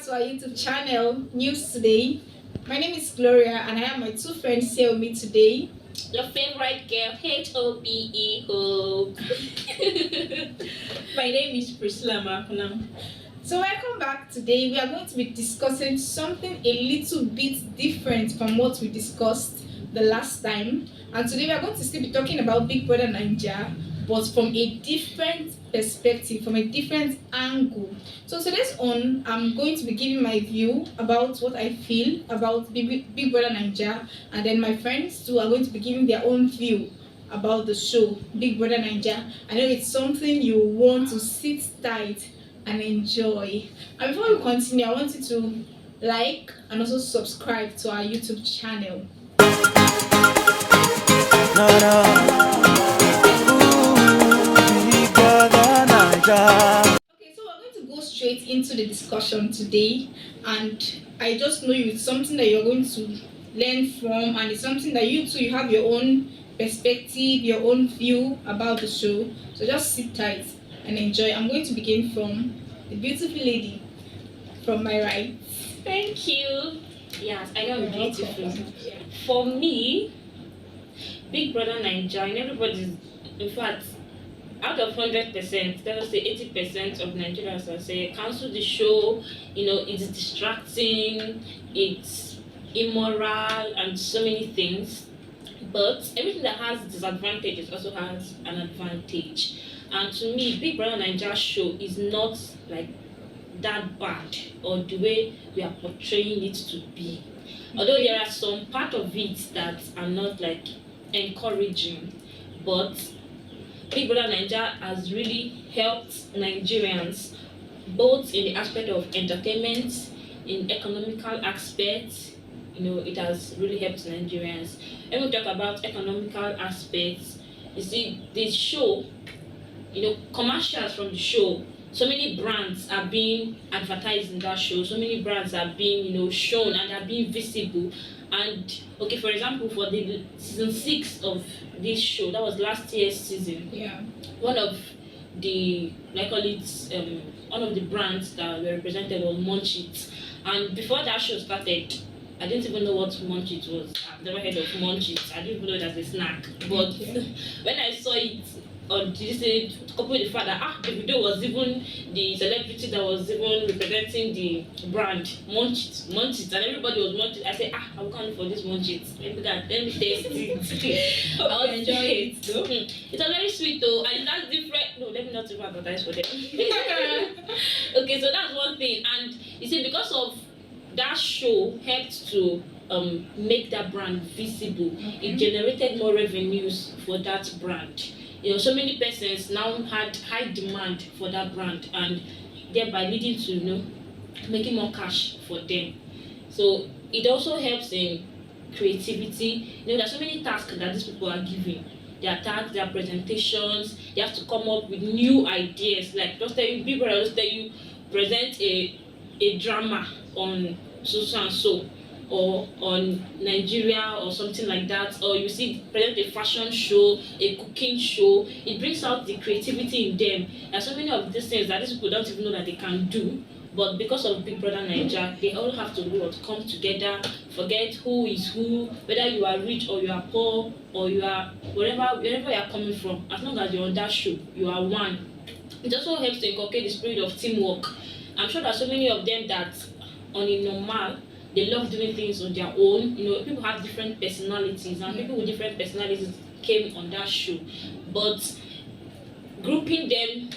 to our YouTube channel, News Today. My name is Gloria and I have my two friends here with me today. Your favorite girl, Hope. Hope. My name is Priscilla Makunam. So welcome back. Today we are going to be discussing something a little bit different from what we discussed the last time. And today we are going to still be talking about Big Brother Naija, but from a different perspective, from a different angle. So today's on, I'm going to be giving my view about what I feel about Big Brother Naija, and then my friends too are going to be giving their own view about the show Big Brother Naija. I know it's something you want to sit tight and enjoy. And before we continue, I want you to like and also subscribe to our YouTube channel. Okay, so we're going to go straight into the discussion today, and I just know it's something that you're going to learn from, and it's something that you too, you have your own perspective, your own view about the show. So just sit tight and enjoy. I'm going to begin from the beautiful lady from my right. Thank you. Yes, I know I'm You're beautiful. welcome. For me, Big Brother Naija, and everybody's, in fact, out of 100%, let us say 80% of Nigerians will say cancel the show. It's distracting, it's immoral, and so many things. But everything that has disadvantages also has an advantage. And to me, Big Brother Naija show is not like that bad or the way we are portraying it to be. Although there are some part of it that are not like encouraging, but Big Brother Naija has really helped Nigerians both in the aspect of entertainment, in economical aspects. It has really helped Nigerians. When we talk about economical aspects, you see the show, commercials from the show, so many brands are being advertised in that show, so many brands are being shown and are being visible. And okay, for example, for the season 6 of this show, that was last year's season, one of the one of the brands that were represented was Munchies. And before that show started, I didn't even know what Munchies was. I've never heard of Munchies. I didn't even know it as a snack. But when I saw it on Disney, coupled with the fact that the video was even the celebrity that was even representing the brand, Munchies, and everybody was Munchies. I said, I'm coming for this Munchies. Let me taste it. I was enjoy it. Though. It's a very sweet though, and that's different. No, let me not even advertise for them. Okay, so that's one thing. And you see, because of that show helped to make that brand visible. It generated more revenues for that brand. So many persons now had high demand for that brand, and thereby leading to making more cash for them. So it also helps in creativity. There are so many tasks that these people are given. Their tasks, their presentations, they have to come up with new ideas. Like just tell you, people just tell you, present a drama on so and so, or on Nigeria or something like that, or you see present a fashion show, a cooking show. It brings out the creativity in them. There are so many of these things that these people don't even know that they can do, but because of Big Brother Naija, they all have to come together, forget who is who, whether you are rich or you are poor, or you are wherever you are coming from. As long as you're on that show, you are one. It also helps to inculcate the spirit of teamwork. I'm sure there are so many of them that on a normal, they love doing things on their own. People have different personalities, and people with different personalities came on that show. But grouping them,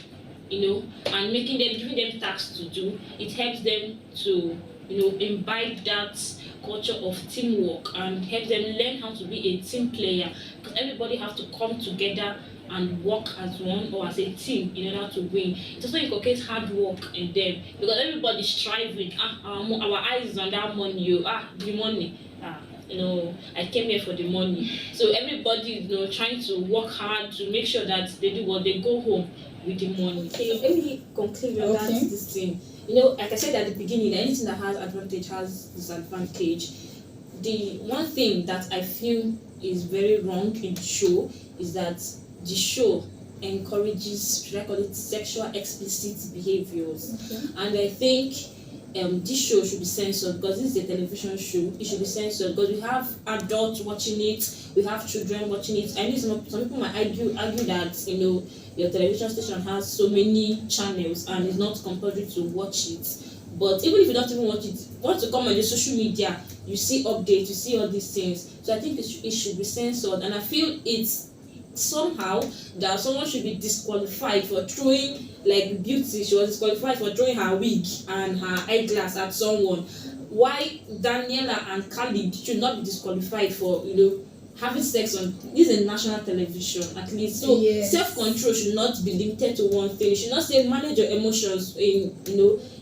and making them, giving them tasks to do, it helps them to, imbibe that culture of teamwork and helps them learn how to be a team player. Because everybody has to come together and work as one or as a team in order to win. It also inculcates hard work in them, because everybody's striving. Our eyes is on that money. The money. I came here for the money. So everybody is trying to work hard to make sure that they do what they go home with the money. Okay, let me conclude on that this thing. Like I said at the beginning, anything that has advantage has disadvantage. The one thing that I feel is very wrong in the show is that the show encourages, should I call it, sexual explicit behaviors. And I think this show should be censored because this is a television show. It should be censored because we have adults watching it, we have children watching it. I know some people might argue that your television station has so many channels and it's not compulsory to watch it. But even if you don't even watch it, once you come on the social media, you see updates, you see all these things. So I think it should be censored, and I feel it's somehow that someone should be disqualified for throwing, like Beauty, she was disqualified for throwing her wig and her eyeglass at someone. Why Daniela and Khalid should not be disqualified for having sex on this is a national television at least. So Yes. self-control should not be limited to one thing. You should not say manage your emotions in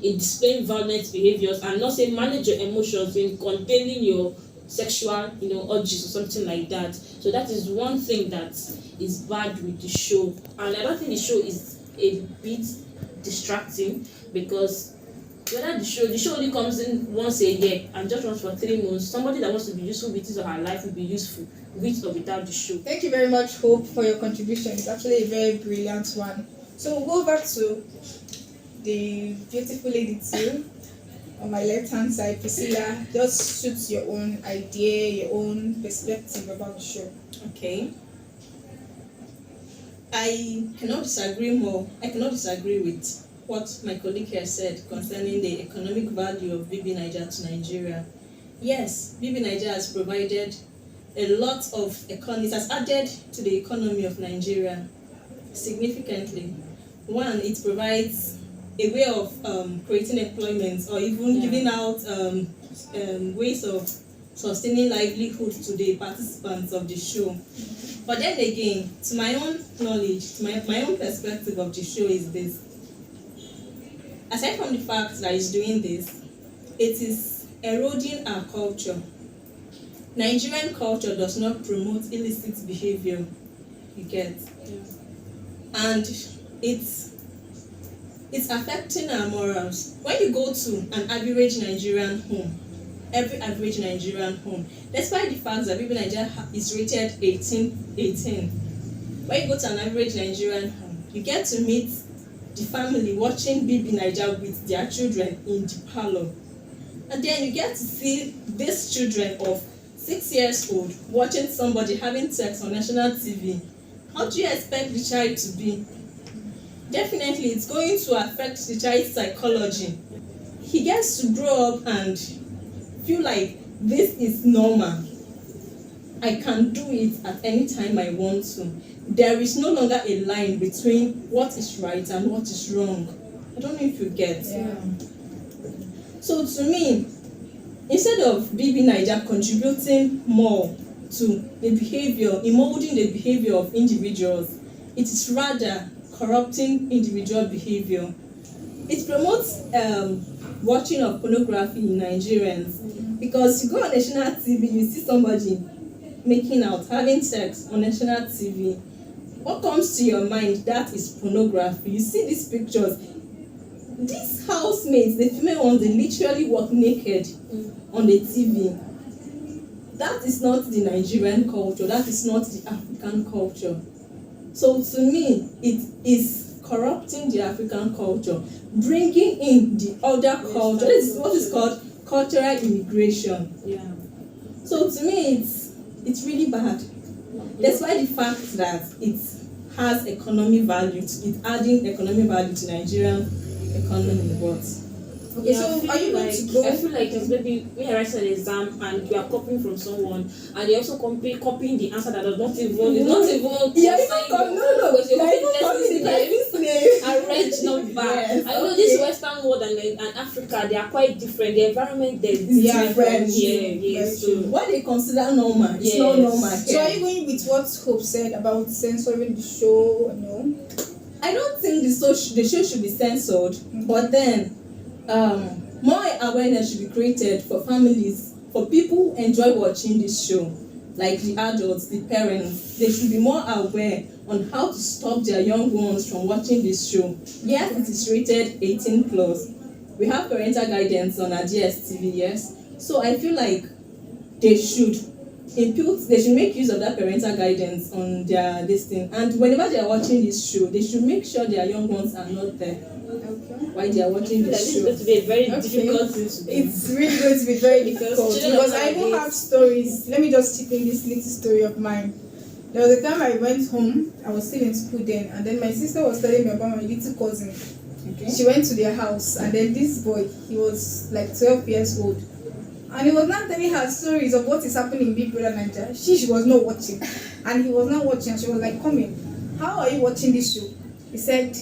displaying violent behaviors, and not say manage your emotions in containing your sexual urges or something like that. So that is one thing that is bad with the show, and I don't think the show is a bit distracting, because whether the show only comes in once a year and just runs for 3 months, somebody that wants to be useful with his or her life will be useful with or without the show. Thank you very much, Hope, for your contribution. It's actually a very brilliant one. So we'll go back to the beautiful lady too. On my left hand side, Priscilla, just shoot your own idea, your own perspective about the show. Okay. I cannot disagree with what my colleague here said concerning the economic value of BB Naija to Nigeria. Yes, BB Naija has provided a lot of it has added to the economy of Nigeria significantly. One, it provides a way of creating employment, or even giving out ways of sustaining livelihood to the participants of the show. But then again, to my own knowledge, to my own perspective of the show is this. Aside from the fact that it's doing this, it is eroding our culture. Nigerian culture does not promote illicit behavior, you get. And it's affecting our morals. When you go to an average Nigerian home, every average Nigerian home, despite the fact that BB Naija is rated 18, when you go to an average Nigerian home, you get to meet the family watching BB Naija with their children in the parlor. And then you get to see these children of 6 years old watching somebody having sex on national TV. How do you expect the child to be? Definitely, it's going to affect the child's psychology. He gets to grow up and feel like this is normal. I can do it at any time I want to. There is no longer a line between what is right and what is wrong. I don't know if you get. Yeah. So to me, instead of BB Naija contributing more to the behavior, in molding the behavior of individuals, it is rather corrupting individual behavior. It promotes watching of pornography in Nigerians, because you go on national TV, you see somebody making out, having sex on national TV. What comes to your mind? That is pornography. You see these pictures. These housemates, the female ones, they literally walk naked on the TV. That is not the Nigerian culture. That is not the African culture. So to me, it is corrupting the African culture, bringing in the other culture. This is what is called cultural immigration. Yeah. So to me, it's really bad. Despite the fact that it has economic value, it's adding economic value to Nigerian economy, but Okay, Yeah, so are you going to go? I feel like it's maybe when you're writing an exam and you are copying from someone, and you're also copying the answer that does not even it's not even yeah, concern you, no, because you're yeah, copying even person's copying name, the a red number. Yes, I know okay. this Western world and Africa, they are quite different. The environment there is It's different from different. here. Very Yes, true. so what they consider normal, it's Yes. not normal So are here. you going with what Hope said about censoring the show? No. I don't think the show should be censored, but then more awareness should be created for families, for people who enjoy watching this show, like the adults, the parents. They should be more aware on how to stop their young ones from watching this show. Yes, it is rated 18+. We have parental guidance on our DSTV, yes. So I feel like they should make use of that parental guidance on their this thing. And whenever they are watching this show, they should make sure their young ones are not there. Okay. while they are watching the This is show. going to be a very Okay. difficult thing to do. It's really going to be very Because difficult children because of I even nowadays- have stories. Let me just chip in this little story of mine. There was a time I went home. I was still in school then, and then my sister was telling me about my little cousin. Okay. She went to their house, and then this boy, he was like 12 years old, and he was not telling her stories of what is happening in Big Brother Naija. She was not watching, and he was not watching. And she was like, "Come in. How are you watching this show?" He said,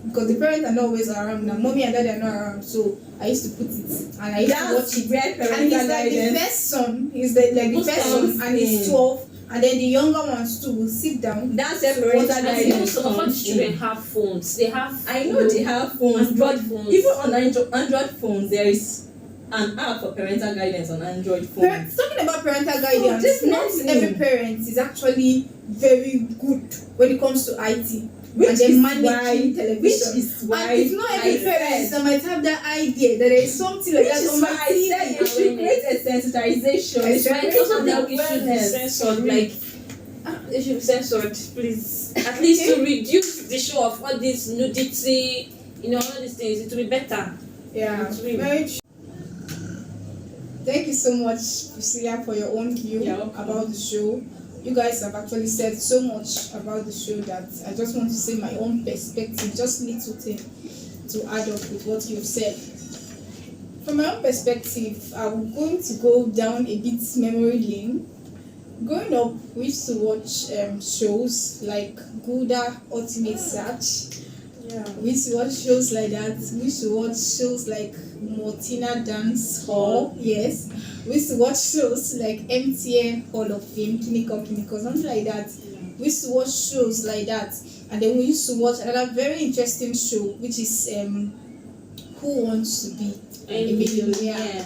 because the parents are not always around now. Mommy and daddy are not around, so I used to put it and I used to watch it. where And parental he's like the guidance. first son. He's like the Who first comes son, and he's in? 12, and then the younger ones too will sit down. That's where to parental watch And you know, guidance some of comes us children in. have phones. They have. I know they have phones, Android but phones. even on Android phones, there is an app for parental guidance on Android phones. Talking about parental guidance, not definitely. every parent is actually very good when it comes to IT. Which and then is managing why, television. which is why And it's not every I parent said, that might have that idea that there is something like which that is on my why I said TV. you should create a sensitization. It's You should But create it's also an that we should be awareness. censored, like they should be censored, please. At least to reduce the show of all this nudity, you know, all these things. It will be better. Yeah, It's really- very true. Thank you so much, Priscilla, for your own view You're welcome. about the show. You guys have actually said so much about the show that I just want to say my own perspective, just little thing to add up with what you've said. From my own perspective, I'm going to go down a bit memory lane. Growing up, we used to watch shows like Gouda Ultimate Search. Yeah. We used to watch shows like that. We used to watch shows like Mortina Dance Hall. Yes. We used to watch shows like MTN Hall of Fame, Kiniko, something like that. We used to watch shows like that. And then we used to watch another very interesting show, which is Who Wants to Be a Millionaire.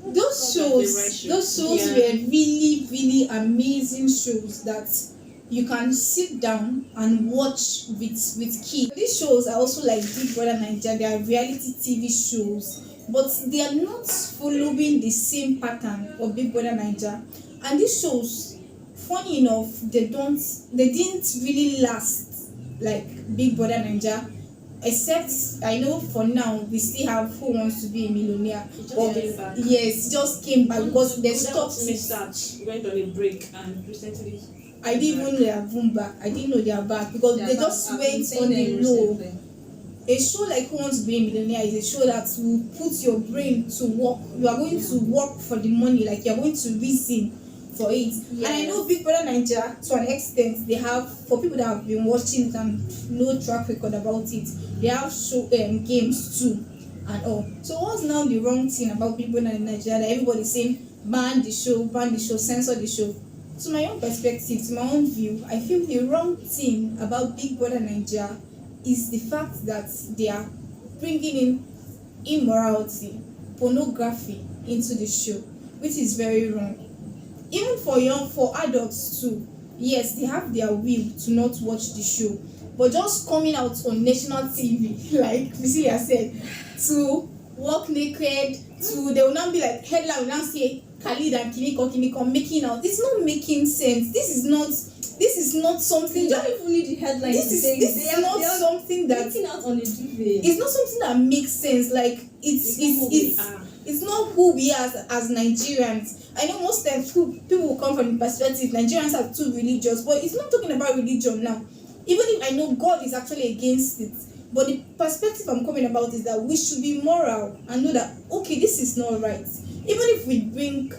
Those shows Yeah. were really, really amazing shows that you can sit down and watch with kids. These shows are also like Big Brother Naija. They are reality TV shows, but they are not following the same pattern of Big Brother Naija. And these shows, funny enough, they didn't really last like Big Brother Naija. Except I know for now we still have Who Wants to Be a Millionaire. It just But came back. yes, it just came back because they That stopped Ultimate it. Search went on a break and recently. I didn't even know they are boom back. I didn't know they are back because they just went on the low. A show like Who Wants to Be a Millionaire is a show that will put your brain to work. You are going to work for the money, like you are going to reason for it. And I know Big Brother Naija, to an extent, they have, for people that have been watching it and no track record about it, they have show games too and all. So what's now the wrong thing about Big Brother Naija that everybody's saying ban the show, censor the show? To my own perspective, to my own view, I feel the wrong thing about Big Brother Naija is the fact that they are bringing in immorality, pornography into the show, which is very wrong. Even for adults too, yes, they have their will to not watch the show, but just coming out on national TV, like Priscilla said, to walk naked, they will now be like, headline will now say Khalid and Kiniko making out. It's not making sense. This is not something You that don't even need the headline this to is say this they is are not something that making out on a duvet. it's not something that makes sense. Like it's not who we are as Nigerians. I know most times people will come from the perspective Nigerians are too religious, but it's not talking about religion now. Even if I know God is actually against it, but the perspective I'm coming about is that we should be moral and know that okay, this is not right. Even if we bring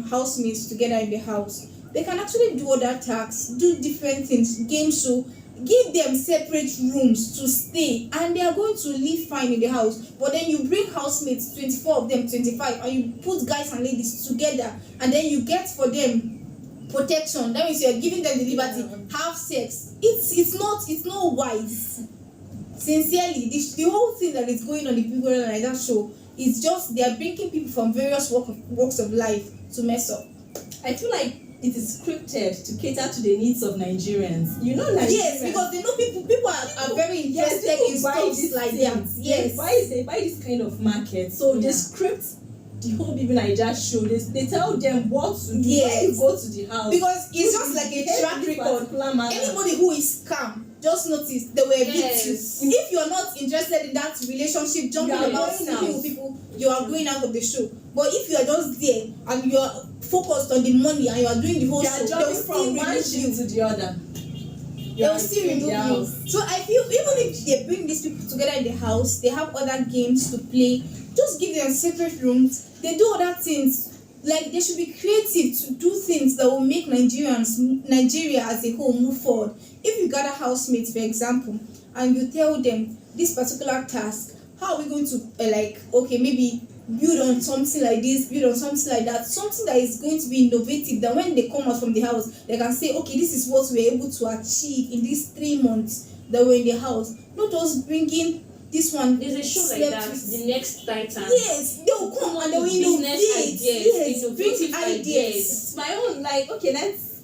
housemates together in the house, they can actually do other tasks, do different things, game show, give them separate rooms to stay, and they are going to live fine in the house. But then you bring housemates, 24 of them, 25, and you put guys and ladies together, and then you get for them protection. That means you are giving them the liberty, have sex. It's not wise. Sincerely, the whole thing that is going on in People Like That show is just they are bringing people from various walks of life to mess up. I feel like it is scripted to cater to the needs of Nigerians. You know Nigerians. Yes, because they know people are very interested in stuff like that. Yes. They buy this kind of market. So they script the whole Bibi Naija show. They tell them what to do when you Yes. go to the house. Because it's just like a track record. Anybody Anybody who is calm just notice they were Yes. with you. If you're not interested in that relationship, jumping You are about going sleeping out. with people, you are going out of the show. But if you are just there and you are focused on the money and you are doing the whole You show, are they'll jumping still from one remove shoe you. to the other. They'll still remove you. So I feel even if they bring these people together in the house, they have other games to play. Just give them separate rooms. They do other things. Like they should be creative to do things that will make Nigeria as a whole move forward. If you gather housemates, for example, and you tell them this particular task, how are we going to okay, maybe build on something like this, build on something like that, something that is going to be innovative, that when they come out from the house they can say, okay, this is what we were able to achieve in these 3 months that we're in the house. Not just bringing this one. There's a show like slept that, with- The Next Titan. Yes, they will come and they will Business innovate. ideas, Yes, innovative bring ideas. It's my own, like, okay,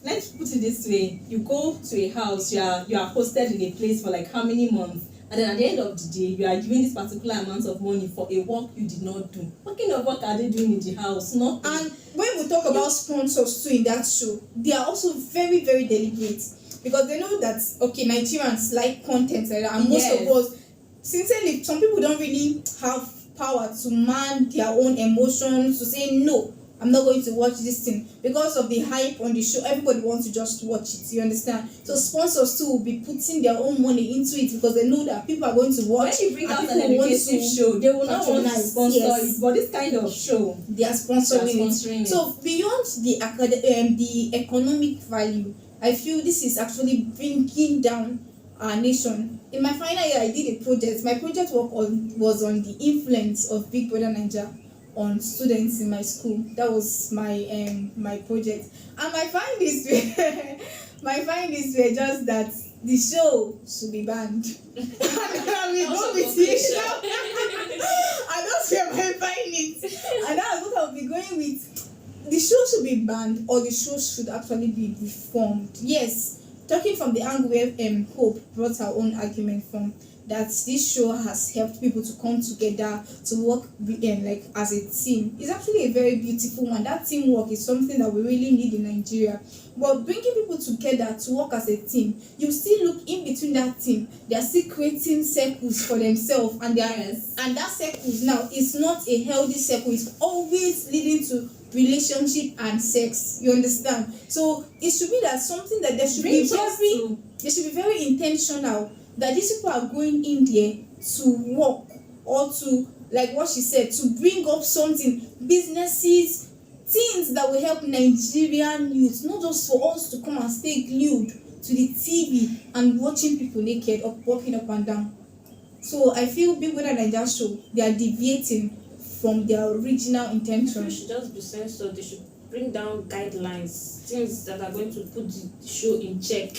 let's put it this way. You go to a house, you are hosted in a place for like how many months, and then at the end of the day you are given this particular amount of money for a work you did not do. What kind of work are they doing in the house? Nothing. And when we talk about sponsors too in that show, they are also very, very deliberate, because they know that okay, Nigerians like content like that, and most Yes. of us, sincerely, some people don't really have power to man their own emotions to say no, I'm not going to watch this thing. Because of the hype on the show, everybody wants to just watch it, you understand? So sponsors too will be putting their own money into it because they know that people are going to watch. When you bring and out people an want educative to show, they will not want to patronize. sponsor Yes. it. But this kind of show, They are they are sponsoring sponsoring it. it. So beyond the economic value, I feel this is actually bringing down our nation. In my final year, I did a project. My project work was on the influence of Big Brother Naija on students in my school. That was my project. And my findings were just that the show should be banned. And I will go with it. And those were my findings. And that's what I'll be going with. The show should be banned, or the show should actually be reformed. Yes, talking from the angle where Hope brought her own argument from, that this show has helped people to come together to work like as a team. It's actually a very beautiful one. That teamwork is something that we really need in Nigeria. But bringing people together to work as a team, you still look in between that team. They are still creating circles for themselves, and and that circles now is not a healthy circle. It's always leading to relationship and sex. You understand? So it should be that something that they should be very intentional, that these people are going in there to work, or to, like what she said, to bring up something, businesses, things that will help Nigerian youth, not just for us to come and stay glued to the TV and watching people naked or walking up and down. So I feel Big Brother Naija show, they are deviating from their original People intention. should just be censored. They should bring down guidelines, things that are going to put the show in check.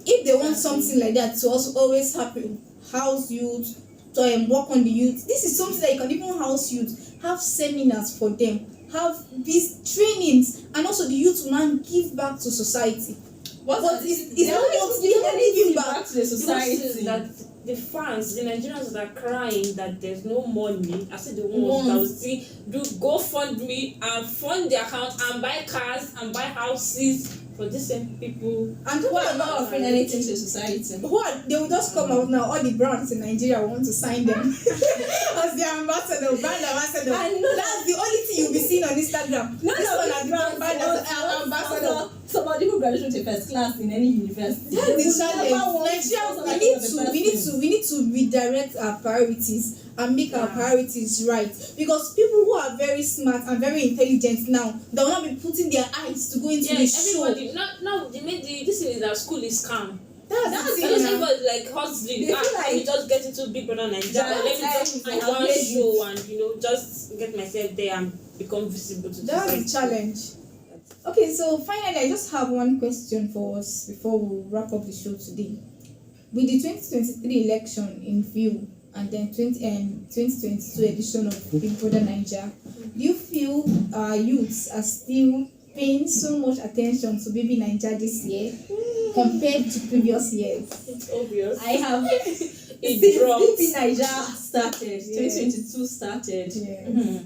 If they want something like that to also always happen, house youth, to work on the youth, this is something that you can even house youth, have seminars for them, have these trainings, and also the youth will now give back to society. But it's not what they are giving back to the society. That the fans, the Nigerians that are crying that there's no money, I said the ones that will see do GoFundMe and fund their account and buy cars and buy houses for these same people. And Who are not offering anything to society. they will just come out now. All the brands in Nigeria want to sign them as their ambassador, brand ambassador. I know. That's the only thing you'll be seeing on Instagram. None This of one these has become brands brand ambassador. Somebody who graduated to first class in any university. That's the challenge. Nigeria, we need to redirect our priorities and make our priorities right, because people who are very smart and very intelligent now, they will not be putting their eyes to go into the show. Everybody now they made this thing is that school is scam. That's the Because thing now. everybody like hustling. They feel Let me like- just get into Big Brother Naija. That's Let me just I do have one made show and just get myself there and become visible to That's society. the challenge. Okay, so finally, I just have one question for us before we wrap up the show today. With the 2023 election in view, and then 2022 edition of Big Brother Naija, do you feel our youths are still paying so much attention to Baby Naija this year compared to previous years? It's obvious. I have It dropped. Naija started, 2022 started. Yeah.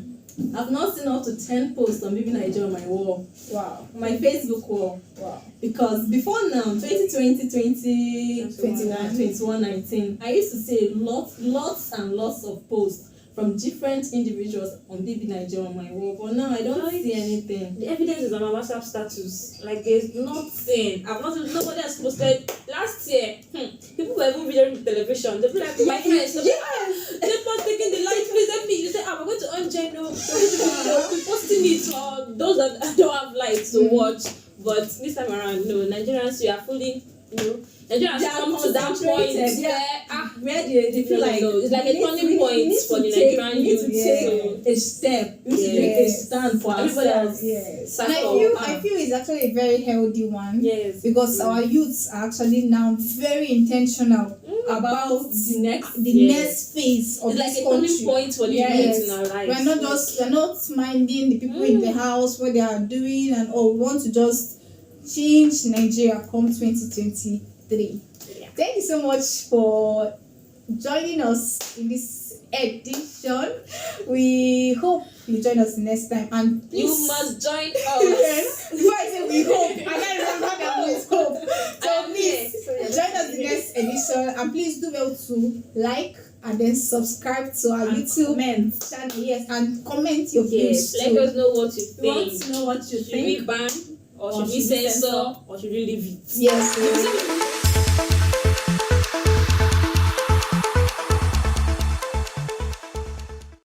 I've not seen up to 10 posts on BB Naija on my wall, Wow. on my Facebook wall. Wow. Because before now, 2020, 2021, 21, 19, I used to see lots and lots of posts from different individuals on BB Naija on my wall. But now I don't see anything. The evidence is on my WhatsApp status. Like there's nothing. I've not nobody has posted last year. People were even videoing the television. They be like, my friends, they're not taking the light, please help me. You say, we're going to on channel. They'll be posting it for those that don't have lights to watch. But this time around, no, Nigerians, we are fully, Nigerians They are come to that point concentrated, where where they feel like it's like a turning point for the Nigerian we need to youth. take a step. We need to take a stand for Everybody ourselves. Yes. And Circle. I feel it's actually a very healthy one. Yes. Because our youths are actually now very intentional About the next the Yes. next phase of It's like this a turning country. point for the Yes. youth in our lives. We're not minding the people in the house, what they are doing, and all. We want to just change Nigeria come 2023. Yeah. Thank you so much for joining us in this edition. We hope you join us next time, and You please, must join us. Yes. Before I say we hope, I can't remember that we hope. So I'm please here. join us in the next edition, and please do well to like and then subscribe to our And YouTube comment. channel. Yes, and comment your Yes, views let too. us know what you We want think. to know what you Should we think. ban or should we should we censor censor? or should we leave it? Yes.